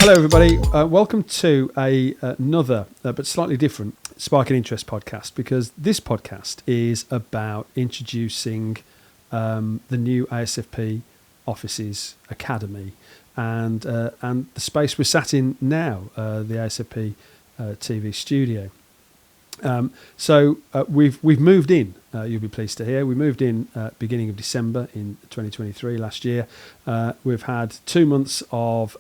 Hello, everybody. Welcome to another, but slightly different, Spark and Interest podcast, because this podcast is about introducing the new ASFP Offices Academy and the space we're sat in now, the ASFP TV studio. So we've moved in. You'll be pleased to hear we moved in beginning of December in 2023 last year. We've had 2 months of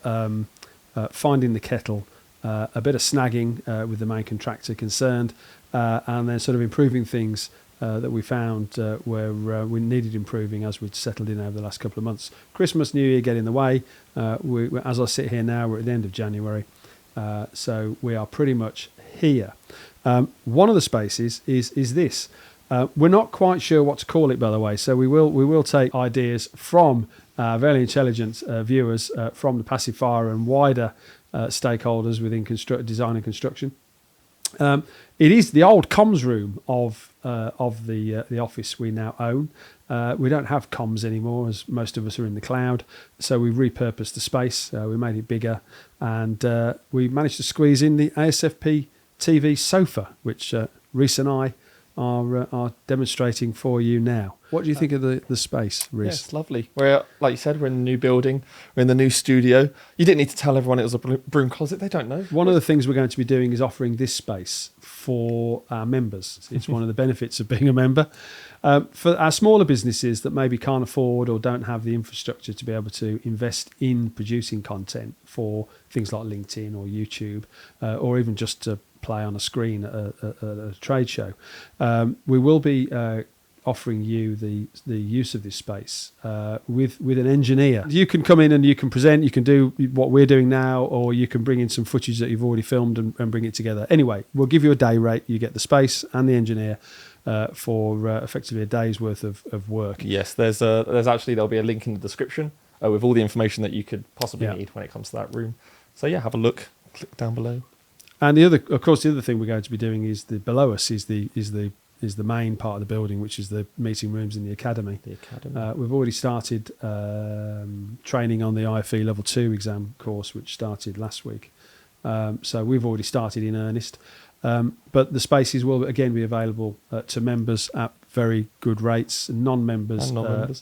finding the kettle, a bit of snagging with the main contractor concerned, and then sort of improving things that we found where we needed improving as we'd settled in over the last couple of months. Christmas, New Year get in the way. As I sit here now, we're at the end of January, so we are pretty much here. One of the spaces is this. We're not quite sure what to call it, by the way, so we will take ideas from very intelligent viewers from the passive fire and wider stakeholders within design and construction. It is the old comms room of the office we now own. We don't have comms anymore, as most of us are in the cloud, so we repurposed the space. We made it bigger, and we managed to squeeze in the ASFP TV sofa, which Reese and I are demonstrating for you now. What do you think of the space, Reese? Yeah, it's lovely. We're, like you said, we're in the new building. We're in the new studio. You didn't need to tell everyone it was a broom closet. They don't know. One of the things we're going to be doing is offering this space for our members. It's one of the benefits of being a member. For our smaller businesses that maybe can't afford or don't have the infrastructure to be able to invest in producing content for things like LinkedIn or YouTube, or even just to play on a screen at a trade show, we will be offering you the use of this space with an engineer. You can come in and you can present, you can do what we're doing now, or you can bring in some footage that you've already filmed and bring it together. Anyway, we'll give you a day rate, you get the space and the engineer for effectively a day's worth of work. Yes, there'll be a link in the description with all the information that you could possibly need when it comes to that room. So yeah, have a look, click down below. And the other thing we're going to be doing is below us is the main part of the building, which is the meeting rooms in the academy. We've already started training on the IFE Level 2 exam course, which started last week. So we've already started in earnest. But the spaces will again be available to members at very good rates, and non-members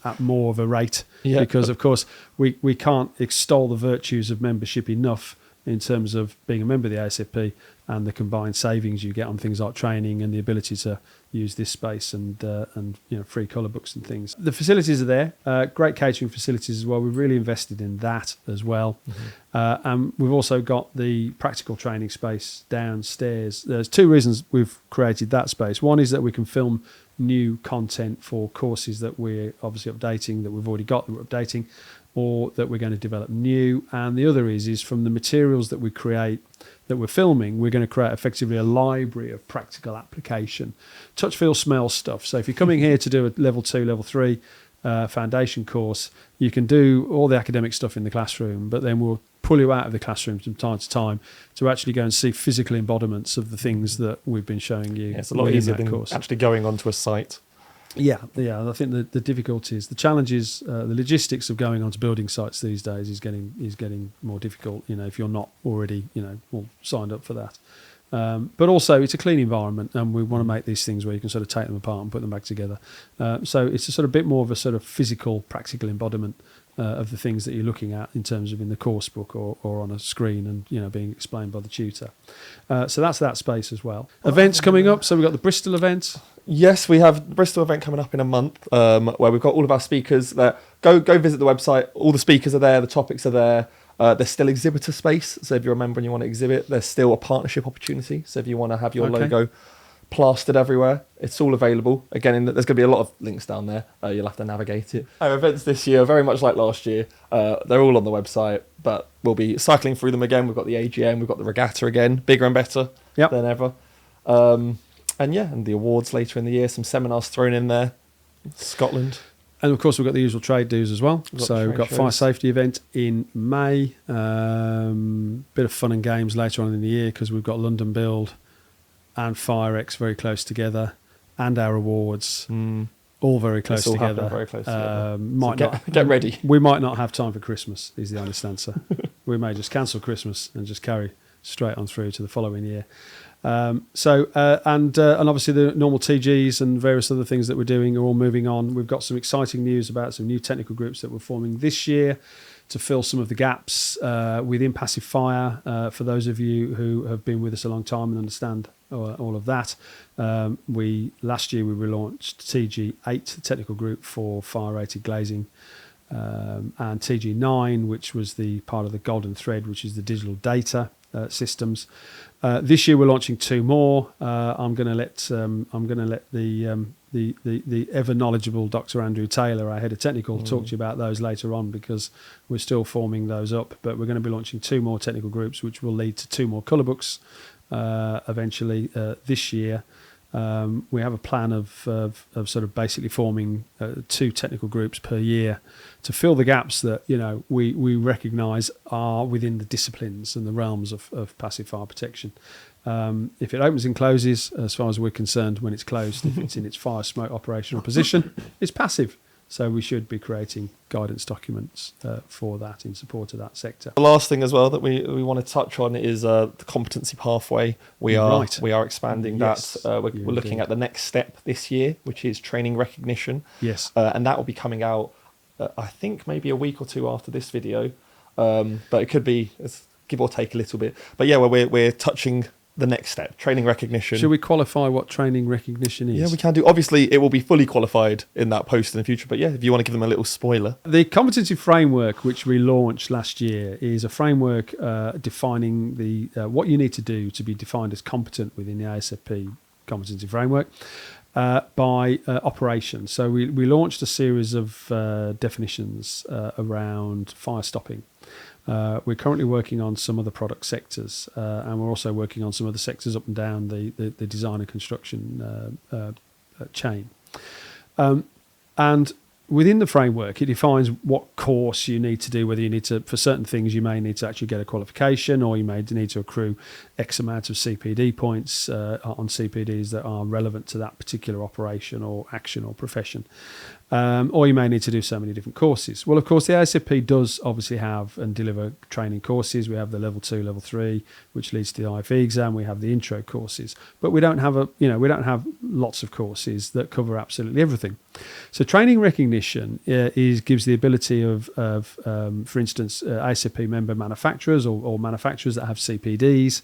at more of a rate, because of course we can't extol the virtues of membership enough in terms of being a member of the ASFP and the combined savings you get on things like training and the ability to use this space and free colour books and things. The facilities are there, great catering facilities as well. We've really invested in that as well. Mm-hmm. And we've also got the practical training space downstairs. There's two reasons we've created that space. One is that we can film new content for courses that we're obviously updating, that we've already got that we're updating, or that we're going to develop new. And the other is from the materials that we create, that we're filming, we're going to create effectively a library of practical application, touch, feel, smell stuff. So if you're coming here to do a level 2, level 3 foundation course, you can do all the academic stuff in the classroom, but then we'll pull you out of the classroom from time to time to actually go and see physical embodiments of the things that we've been showing you. Yeah, it's a lot easier than actually going onto a site. Yeah. I think the difficulties, the challenges, the logistics of going onto building sites these days is getting more difficult. If you're not already all signed up for that. But also it's a clean environment, and we want to make these things where you can sort of take them apart and put them back together. So it's a sort of bit more of a sort of physical, practical embodiment of the things that you're looking at in terms of in the course book or on a screen and being explained by the tutor. So that's that space as well. Events coming up. So we've got the Bristol event. Yes, we have the Bristol event coming up in a month, where we've got all of our speakers there. Go visit the website. All the speakers are there. The topics are there. There's still exhibitor space. So if you're a member and you want to exhibit, there's still a partnership opportunity. So if you want to have your logo plastered everywhere, it's all available. Again, there's going to be a lot of links down there. You'll have to navigate it. Our events this year are very much like last year. They're all on the website, but we'll be cycling through them again. We've got the AGM, we've got the regatta again, bigger and better than ever. And the awards later in the year, some seminars thrown in there. Scotland. And of course, we've got the usual trade dues as well. We've got fire safety event in May. Bit of fun and games later on in the year because we've got London Build and FireX very close together, and our awards. all very close It's all together. happening very close together. Might So not get ready. We might not have time for Christmas. Is the honest answer. We may just cancel Christmas and just carry straight on through to the following year. And obviously the normal TGs and various other things that we're doing are all moving on. We've got some exciting news about some new technical groups that we're forming this year to fill some of the gaps within passive fire. For those of you who have been with us a long time and understand all of that, last year we relaunched TG8, the technical group for fire-rated glazing, and TG9, which was the part of the golden thread, which is the digital data systems. This year we're launching 2 more. I'm going to let the ever knowledgeable Dr. Andrew Taylor, our head of technical, talk to you about those later on, because we're still forming those up. But we're going to be launching 2 more technical groups, which will lead to 2 more colour books eventually this year. We have a plan of sort of basically forming 2 technical groups per year to fill the gaps that we recognise are within the disciplines and the realms of passive fire protection. If it opens and closes, as far as we're concerned, when it's closed, if it's in its fire smoke operational position, it's passive. So we should be creating guidance documents for that in support of that sector. The last thing as well that we want to touch on is the competency pathway. We are expanding that. We're looking at the next step this year, which is training recognition. Yes. And that will be coming out, I think, maybe a week or 2 after this video. But it could be give or take a little bit. But yeah, we're touching the next step, training recognition. Should we qualify what training recognition is? Yeah, we can do. Obviously, it will be fully qualified in that post in the future. But yeah, if you want to give them a little spoiler. The Competency Framework, which we launched last year, is a framework defining the what you need to do to be defined as competent within the ASFP Competency Framework by operation. So we launched a series of definitions around fire stopping. We're currently working on some of the product sectors, and we're also working on some of the sectors up and down the design and construction chain. And within the framework, it defines what course you need to do, whether you need to, for certain things, you may need to actually get a qualification, or you may need to accrue X amount of CPD points on CPDs that are relevant to that particular operation or action or profession. Or you may need to do so many different courses. Well, of course, the ASFP does obviously have and deliver training courses. We have the level 2, level 3, which leads to the IFE exam. We have the intro courses, but we don't have lots of courses that cover absolutely everything. So training recognition gives the ability of for instance, ASFP member manufacturers or manufacturers that have CPDs.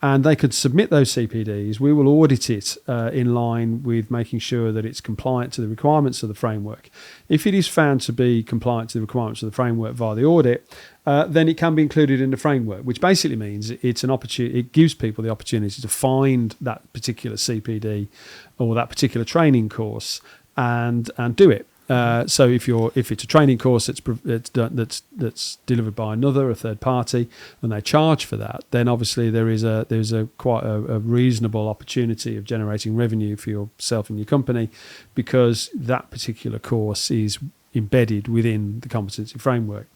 And they could submit those CPDs. We will audit it in line with making sure that it's compliant to the requirements of the framework. If it is found to be compliant to the requirements of the framework via the audit, then it can be included in the framework, which basically means it's an opportunity. It gives people the opportunity to find that particular CPD or that particular training course and do it. So if it's a training course that's delivered by a third party, and they charge for that, then obviously there's quite a reasonable opportunity of generating revenue for yourself and your company, because that particular course is embedded within the competency framework.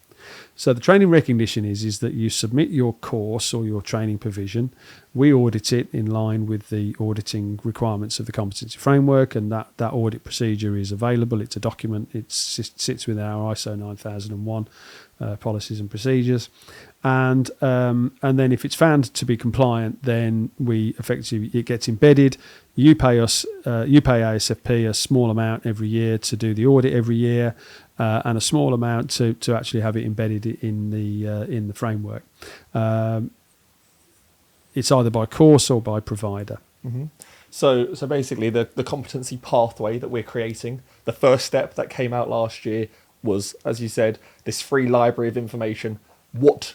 So the training recognition is that you submit your course or your training provision. We audit it in line with the auditing requirements of the competency framework, and that audit procedure is available. It's a document. It sits within our ISO 9001 policies and procedures. And then if it's found to be compliant, then it gets embedded. You pay ASFP a small amount every year to do the audit every year, and a small amount to actually have it embedded in the framework. It's either by course or by provider. Mm-hmm. So basically, the competency pathway that we're creating, the first step that came out last year was, as you said, this free library of information. What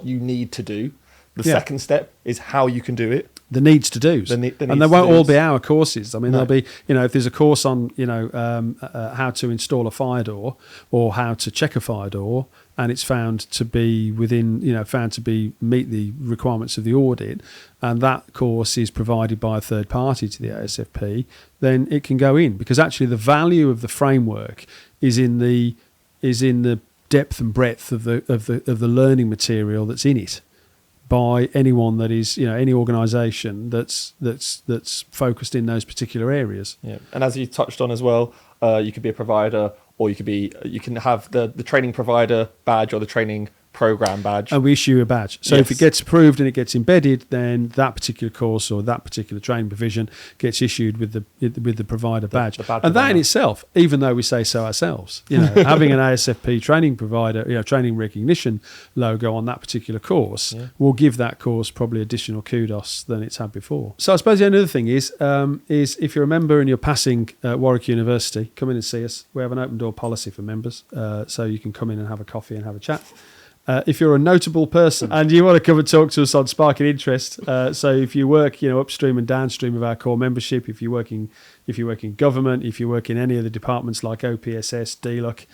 you need to do. The second step is how you can do it. The needs to do's. And they won't all be our courses. I mean, there'll be, if there's a course on, how to install a fire door or how to check a fire door, and it's found to be meet the requirements of the audit, and that course is provided by a third party to the ASFP, then it can go in, because actually the value of the framework is in the depth and breadth of the learning material that's in it. by anyone that is, any organisation that's focused in those particular areas. Yeah, and as you touched on as well, you could be a provider, or you can have the training provider badge or the training program badge, and we issue a badge. So Yes. if it gets approved and it gets embedded, then that particular course or that particular training provision gets issued with the provider badge. the badge And that in provider. itself, even though we say so ourselves, having an ASFP training provider, training recognition logo on that particular course will give that course probably additional kudos than it's had before. So I suppose the only other thing is if you're a member and you're passing Warwick University, come in and see us. We have an open door policy for members, so you can come in and have a coffee and have a chat. If you're a notable person and you want to come and talk to us on Sparking Interest, so if you work, upstream and downstream of our core membership, if you work in government, if you work in any of the departments like OPSS, DLUC,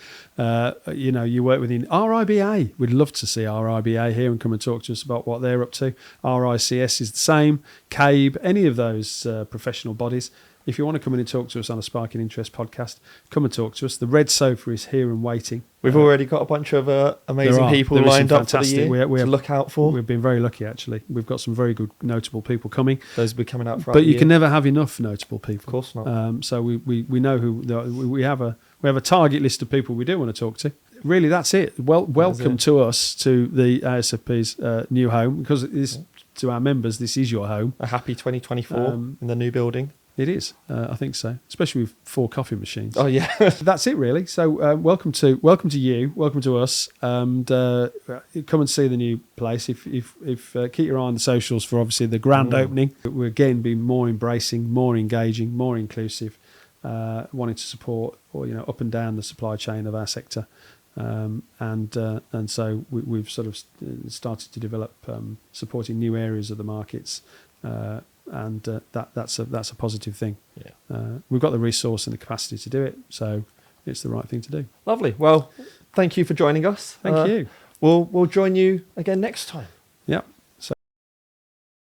you work within RIBA. We'd love to see RIBA here and come and talk to us about what they're up to. RICS is the same. CABE, any of those professional bodies. If you want to come in and talk to us on a Sparking Interest podcast, come and talk to us. The red sofa is here and waiting. We've already got a bunch of amazing people lined up for the year to look out for. We've been very lucky, actually. We've got some very good notable people coming. Those will be coming out for But you can never have enough notable people. Of course not. So we know who we have a target list of people we do want to talk to. Really, that's it. Welcome to us, to the ASFP's new home, because it is, to our members, this is your home. A happy 2024 in the new building. It is, I think so, especially with 4 coffee machines. Oh yeah, that's it really. So welcome to you, welcome to us, and come and see the new place. If keep your eye on the socials for obviously the grand opening. We're again being more embracing, more engaging, more inclusive, wanting to support up and down the supply chain of our sector, and so we've sort of started to develop supporting new areas of the markets. And that's a positive thing. Yeah. We've got the resource and the capacity to do it, so it's the right thing to do. Lovely. Well, thank you for joining us. Thank you. We'll join you again next time. Yeah.